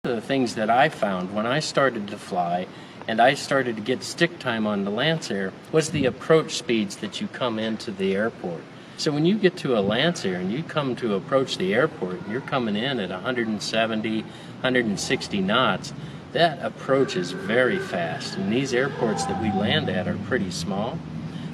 The things that I found when I started to fly and I started to get stick time on the Lancer was the approach speeds that you come into the airport. So when you get to a Lancer and you come to approach the airport and you're coming in at 170, 160 knots, that approach is very fast. And these airports that we land at are pretty small.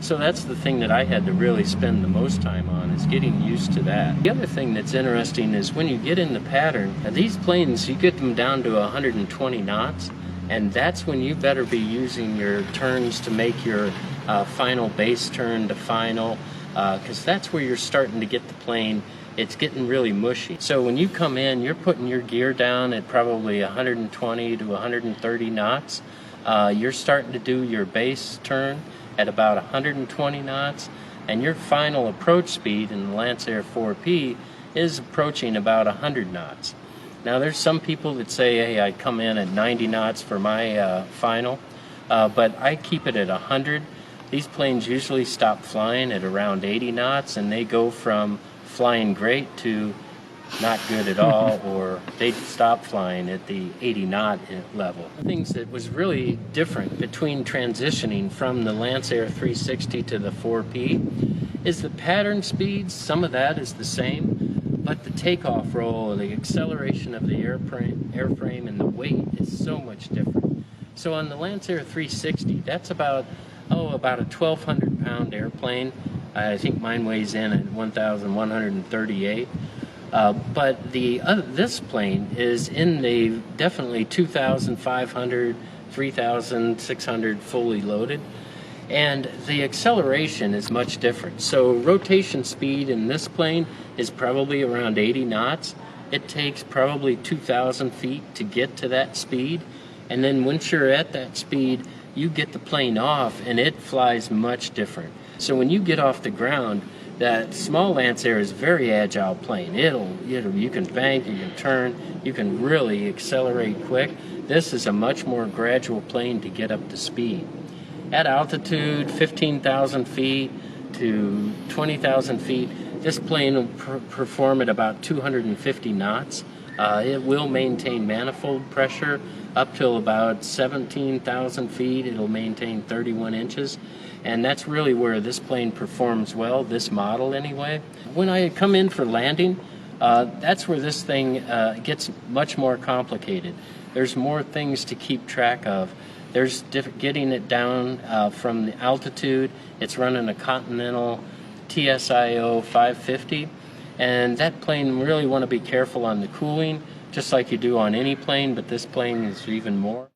So that's the thing that I had to really spend the most time on, is getting used to that. The other thing that's interesting is when you get in the pattern, these planes, you get them down to 120 knots, and that's when you better be using your turns to make your final base turn to final, because that's where you're starting to get the plane. It's getting really mushy. So when you come in, you're putting your gear down at probably 120 to 130 knots. You're starting to do your base turn at about 120 knots, and your final approach speed in the Lancer 4P is approaching about 100 knots. Now there's some people that say, hey, I come in at 90 knots for my final, but I keep it at 100. These planes usually stop flying at around 80 knots, and they go from flying great to not good at all, or they stop flying at the 80 knot level. Things that was really different between transitioning from the Lancer 360 to the 4P is the pattern speeds. Some of that is the same, but the takeoff roll, the acceleration of the airframe and the weight is so much different. So on the Lancer 360, that's about a 1,200 pound airplane. I think mine weighs in at 1,138. But this plane is in the definitely 2,500, 3,600 fully loaded, and the acceleration is much different. So rotation speed in this plane is probably around 80 knots. It takes probably 2,000 feet to get to that speed, and then once you're at that speed, you get the plane off and it flies much different. So when you get off the ground, that small Lancer is a very agile plane. You can bank, you can turn, you can really accelerate quick. This is a much more gradual plane to get up to speed. At altitude, 15,000 feet to 20,000 feet, this plane will perform at about 250 knots. It will maintain manifold pressure up till about 17,000 feet. It'll maintain 31 inches. And that's really where this plane performs well, this model anyway. When I come in for landing, that's where this thing gets much more complicated. There's more things to keep track of. There's getting it down from the altitude. It's running a Continental TSIO 550. And that plane, really want to be careful on the cooling, just like you do on any plane, but this plane is even more.